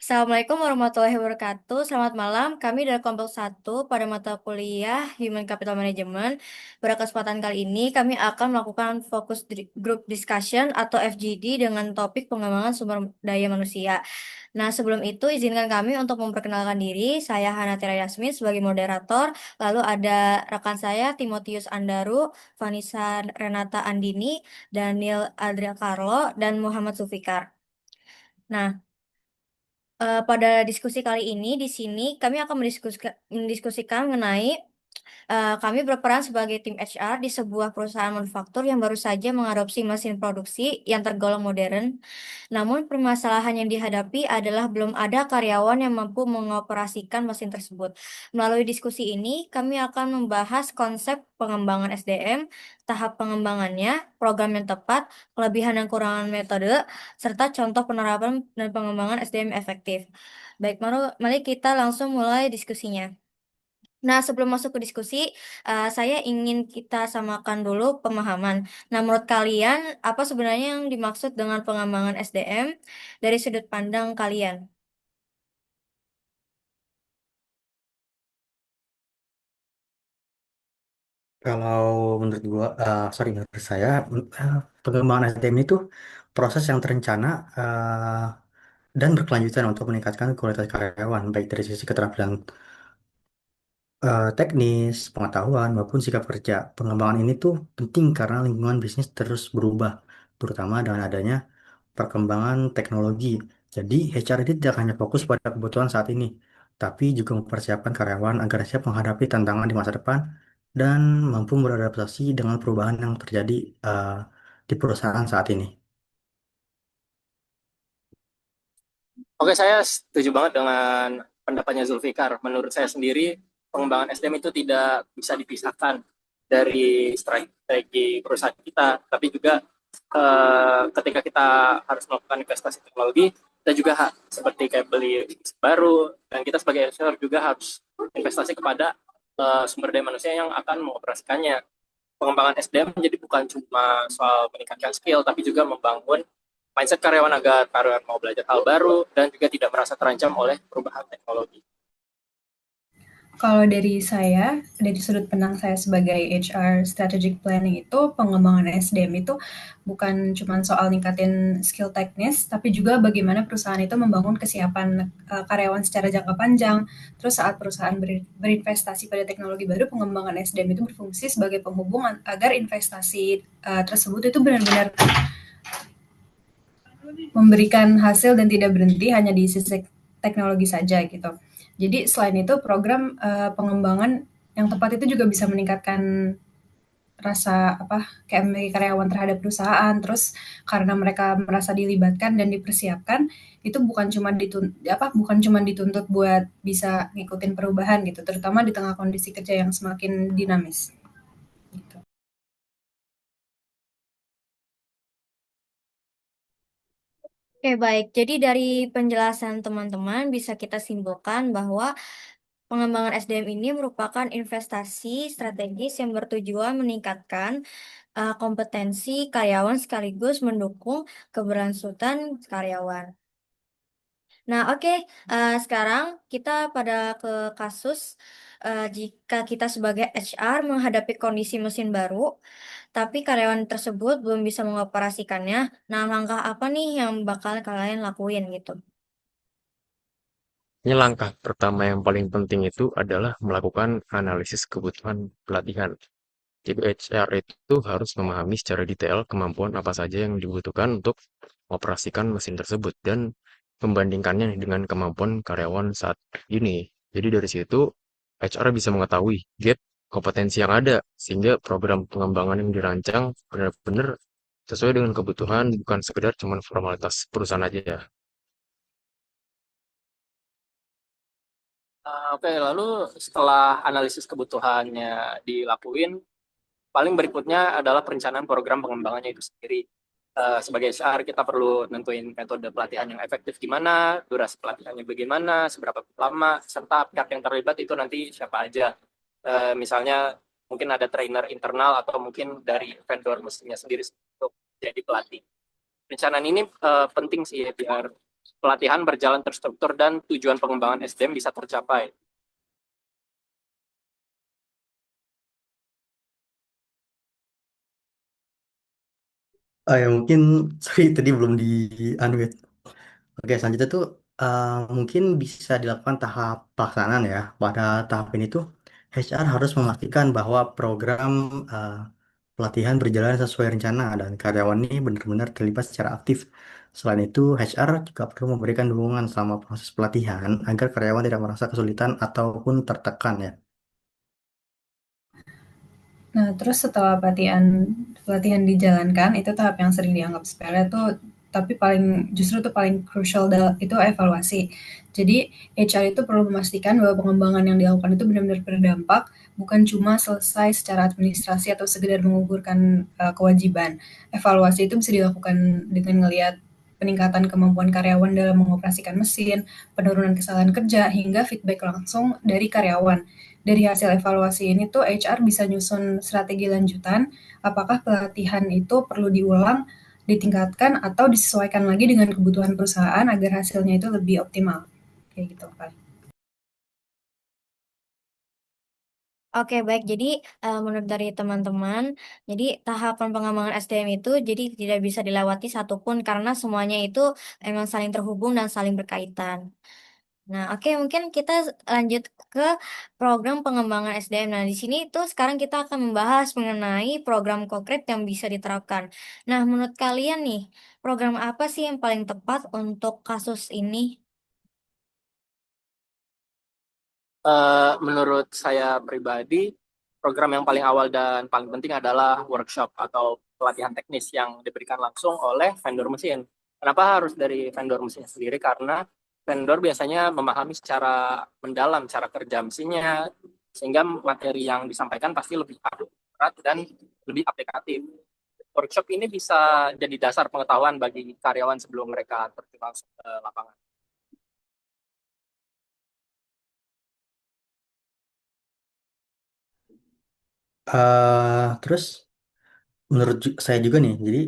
Assalamualaikum warahmatullahi wabarakatuh. Selamat malam. Kami dari kelompok satu pada mata kuliah Human Capital Management. Pada kesempatan kali ini, kami akan melakukan fokus group discussion atau FGD dengan topik pengembangan sumber daya manusia. Nah, sebelum itu, izinkan kami untuk memperkenalkan diri. Saya Hana Tira Yasmin sebagai moderator. Lalu ada rekan saya, Timotius Andaru, Vanessa Renata Andini, Daniel Adria Carlo, dan Muhammad Zulfikar. Nah, pada diskusi kali ini di sini kami akan mendiskusikan mengenai kami berperan sebagai tim HR di sebuah perusahaan manufaktur yang baru saja mengadopsi mesin produksi yang tergolong modern. Namun permasalahan yang dihadapi adalah belum ada karyawan yang mampu mengoperasikan mesin tersebut. Melalui diskusi ini, kami akan membahas konsep pengembangan SDM, tahap pengembangannya, program yang tepat, kelebihan dan kekurangan metode, serta contoh penerapan dan pengembangan SDM efektif. Baik, mari kita langsung mulai diskusinya. Nah, sebelum masuk ke diskusi, saya ingin kita samakan dulu pemahaman. Nah, menurut kalian, apa sebenarnya yang dimaksud dengan pengembangan SDM dari sudut pandang kalian? Kalau menurut saya, pengembangan SDM itu proses yang terencana dan berkelanjutan untuk meningkatkan kualitas karyawan, baik dari sisi keterampilan teknis, pengetahuan, maupun sikap kerja. Pengembangan ini tuh penting karena lingkungan bisnis terus berubah, terutama dengan adanya perkembangan teknologi. Jadi, HR ini tidak hanya fokus pada kebutuhan saat ini, tapi juga mempersiapkan karyawan agar siap menghadapi tantangan di masa depan dan mampu beradaptasi dengan perubahan yang terjadi eh, di perusahaan saat ini. Oke, saya setuju banget dengan pendapatnya Zulfikar. Menurut saya sendiri, pengembangan SDM itu tidak bisa dipisahkan dari strategi perusahaan kita, tapi juga ketika kita harus melakukan investasi teknologi, kita juga seperti kayak beli baru, dan kita sebagai investor juga harus investasi kepada sumber daya manusia yang akan mengoperasikannya. Pengembangan SDM jadi bukan cuma soal meningkatkan skill, tapi juga membangun mindset karyawan agar karyawan mau belajar hal baru dan juga tidak merasa terancam oleh perubahan teknologi. Kalau dari saya, dari sudut pandang saya sebagai HR Strategic Planning itu, pengembangan SDM itu bukan cuma soal ningkatin skill teknis, tapi juga bagaimana perusahaan itu membangun kesiapan karyawan secara jangka panjang. Terus saat perusahaan berinvestasi pada teknologi baru, pengembangan SDM itu berfungsi sebagai penghubung agar investasi tersebut itu benar-benar memberikan hasil dan tidak berhenti hanya di sisi teknologi saja gitu. Jadi selain itu program pengembangan yang tepat itu juga bisa meningkatkan rasa kayak memiliki karyawan terhadap perusahaan. Terus karena mereka merasa dilibatkan dan dipersiapkan, itu bukan cuma dituntut buat bisa ngikutin perubahan gitu, terutama di tengah kondisi kerja yang semakin dinamis. Gitu. Oke, baik. Jadi dari penjelasan teman-teman bisa kita simpulkan bahwa pengembangan SDM ini merupakan investasi strategis yang bertujuan meningkatkan kompetensi karyawan sekaligus mendukung keberlangsungan karyawan. Nah, oke. Sekarang kita pada ke kasus jika kita sebagai HR menghadapi kondisi mesin baru, tapi karyawan tersebut belum bisa mengoperasikannya. Nah, langkah apa nih yang bakal kalian lakuin gitu? Ini langkah pertama yang paling penting itu adalah melakukan analisis kebutuhan pelatihan. Jadi HR itu harus memahami secara detail kemampuan apa saja yang dibutuhkan untuk mengoperasikan mesin tersebut dan membandingkannya dengan kemampuan karyawan saat ini. Jadi dari situ HR bisa mengetahui gap kompetensi yang ada sehingga program pengembangan yang dirancang benar-benar sesuai dengan kebutuhan, bukan sekedar cuman formalitas perusahaan aja. Oke, lalu setelah analisis kebutuhannya dilakuin, paling berikutnya adalah perencanaan program pengembangannya itu sendiri. Sebagai HR kita perlu nentuin metode pelatihan yang efektif gimana, durasi pelatihannya bagaimana, seberapa lama, serta pihak yang terlibat itu nanti siapa aja. Misalnya mungkin ada trainer internal atau mungkin dari vendor mesinnya sendiri untuk jadi pelatih. Perencanaan ini penting sih ya, biar pelatihan berjalan terstruktur dan tujuan pengembangan SDM bisa tercapai. Ya mungkin sorry tadi belum di unmute. Oke, selanjutnya tuh mungkin bisa dilakukan tahap pelaksanaan ya. Pada tahap ini tuh HR harus memastikan bahwa program uh, pelatihan berjalan sesuai rencana dan karyawan ini benar-benar terlibat secara aktif. Selain itu, HR juga perlu memberikan dukungan selama proses pelatihan agar karyawan tidak merasa kesulitan ataupun tertekan ya. Nah, terus setelah pelatihan dijalankan, itu tahap yang sering dianggap sepele tuh, tapi justru tuh paling crucial itu evaluasi. Jadi HR itu perlu memastikan bahwa pengembangan yang dilakukan itu benar-benar berdampak, bukan cuma selesai secara administrasi atau sekedar mengukurkan kewajiban. Evaluasi itu bisa dilakukan dengan ngelihat peningkatan kemampuan karyawan dalam mengoperasikan mesin, penurunan kesalahan kerja, hingga feedback langsung dari karyawan. Dari hasil evaluasi ini tuh HR bisa nyusun strategi lanjutan, apakah pelatihan itu perlu diulang, ditingkatkan, atau disesuaikan lagi dengan kebutuhan perusahaan agar hasilnya itu lebih optimal. Kayak gitu, Pak. Oke, baik. Jadi, menurut dari teman-teman, jadi tahapan pengembangan SDM itu jadi tidak bisa dilewati satupun karena semuanya itu emang saling terhubung dan saling berkaitan. Nah, oke, mungkin kita lanjut ke program pengembangan SDM. Nah, di sini tuh sekarang kita akan membahas mengenai program konkret yang bisa diterapkan. Nah, menurut kalian nih, program apa sih yang paling tepat untuk kasus ini? Menurut saya pribadi, program yang paling awal dan paling penting adalah workshop atau pelatihan teknis yang diberikan langsung oleh vendor mesin. Kenapa harus dari vendor mesin sendiri? Karena vendor biasanya memahami secara mendalam cara kerja mesinnya, sehingga materi yang disampaikan pasti lebih akurat dan lebih aplikatif. Workshop ini bisa jadi dasar pengetahuan bagi karyawan sebelum mereka terjun langsung ke lapangan. Terus menurut saya juga nih, jadi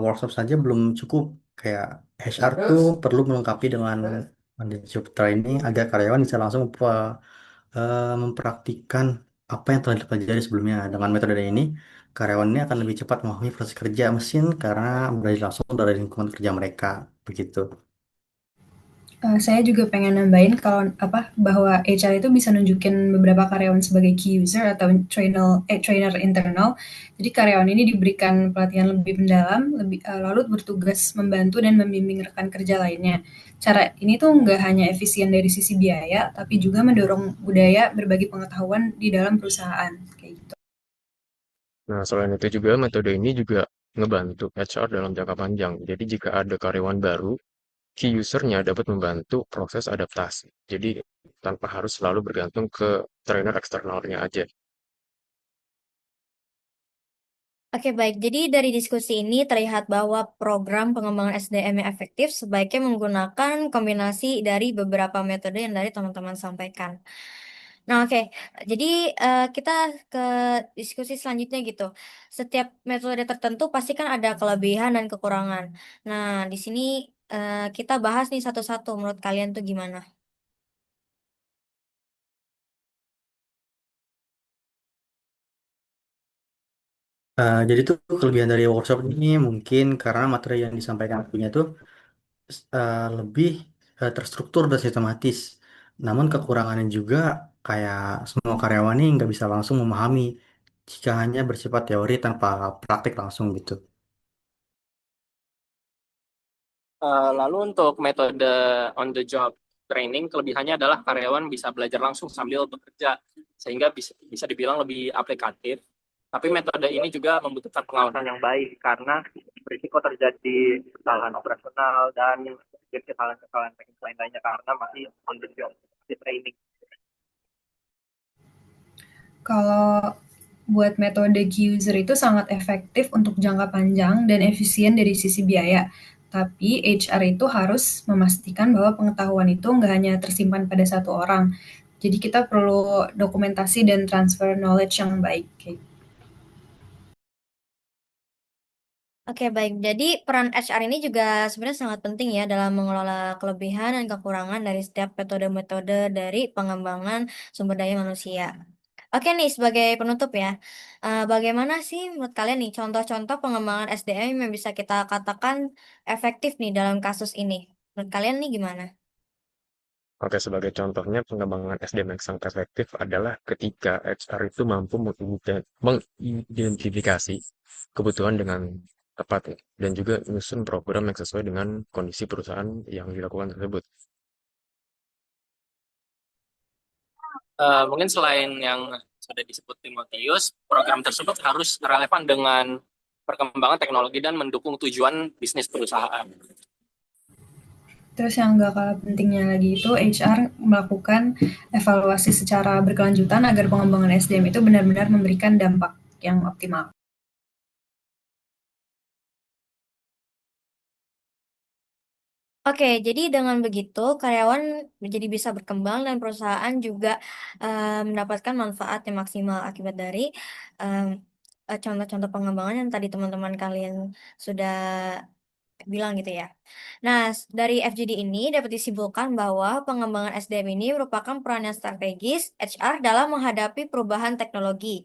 workshop saja belum cukup. Kayak HR tuh perlu melengkapi dengan on the job training agar karyawan bisa langsung mempraktikkan apa yang telah dipelajari sebelumnya. Dengan metode ini, karyawan ini akan lebih cepat memahami proses kerja mesin karena belajar langsung dari lingkungan kerja mereka. Begitu. Saya juga pengen nambahin bahwa HR itu bisa nunjukin beberapa karyawan sebagai key user atau trainer internal. Jadi karyawan ini diberikan pelatihan lebih mendalam, lalu bertugas membantu dan membimbing rekan kerja lainnya. Cara ini tuh nggak hanya efisien dari sisi biaya, tapi juga mendorong budaya berbagi pengetahuan di dalam perusahaan. Kayak gitu. Nah, selain itu juga metode ini juga ngebantu HR dalam jangka panjang. Jadi jika ada karyawan baru, key usernya dapat membantu proses adaptasi. Jadi tanpa harus selalu bergantung ke trainer eksternalnya aja. Oke, baik. Jadi dari diskusi ini terlihat bahwa program pengembangan SDM yang efektif sebaiknya menggunakan kombinasi dari beberapa metode yang dari teman-teman sampaikan. Nah, oke. Jadi kita ke diskusi selanjutnya gitu. Setiap metode tertentu pasti kan ada kelebihan dan kekurangan. Nah, di sini kita bahas nih satu-satu. Menurut kalian tuh gimana? Jadi tuh kelebihan dari workshop ini mungkin karena materi yang disampaikan punya tuh lebih terstruktur dan sistematis. Namun kekurangannya juga kayak semua karyawan ini nggak bisa langsung memahami jika hanya bersifat teori tanpa praktik langsung gitu. Lalu untuk metode on the job training, kelebihannya adalah karyawan bisa belajar langsung sambil bekerja, sehingga bisa dibilang lebih aplikatif. Tapi metode ini juga membutuhkan pengawasan yang baik karena berisiko terjadi kesalahan operasional dan kesalahan-kesalahan teknis lainnya karena masih on the job, masih training. Kalau buat metode key user itu sangat efektif untuk jangka panjang dan efisien dari sisi biaya. Tapi HR itu harus memastikan bahwa pengetahuan itu nggak hanya tersimpan pada satu orang. Jadi kita perlu dokumentasi dan transfer knowledge yang baik. Oke, baik. Jadi peran HR ini juga sebenarnya sangat penting ya dalam mengelola kelebihan dan kekurangan dari setiap metode-metode dari pengembangan sumber daya manusia. Oke nih, sebagai penutup ya, bagaimana sih menurut kalian nih contoh-contoh pengembangan SDM yang bisa kita katakan efektif nih dalam kasus ini? Menurut kalian nih gimana? Oke, sebagai contohnya pengembangan SDM yang sangat efektif adalah ketika HR itu mampu mengidentifikasi kebutuhan dengan tepat dan juga menyusun program yang sesuai dengan kondisi perusahaan yang dilakukan tersebut. Mungkin selain yang sudah disebut Timotius, program tersebut harus relevan dengan perkembangan teknologi dan mendukung tujuan bisnis perusahaan. Terus yang nggak kalah pentingnya lagi itu HR melakukan evaluasi secara berkelanjutan agar pengembangan SDM itu benar-benar memberikan dampak yang optimal. Oke, jadi dengan begitu karyawan menjadi bisa berkembang dan perusahaan juga mendapatkan manfaat yang maksimal akibat dari em, contoh-contoh pengembangan yang tadi teman-teman kalian sudah bilang gitu ya. Nah, dari FGD ini dapat disimpulkan bahwa pengembangan SDM ini merupakan peran yang strategis HR dalam menghadapi perubahan teknologi.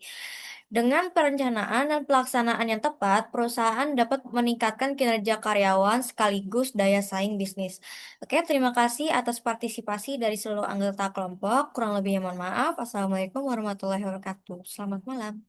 Dengan perencanaan dan pelaksanaan yang tepat, perusahaan dapat meningkatkan kinerja karyawan sekaligus daya saing bisnis. Oke, terima kasih atas partisipasi dari seluruh anggota kelompok. Kurang lebihnya mohon maaf. Assalamualaikum warahmatullahi wabarakatuh. Selamat malam.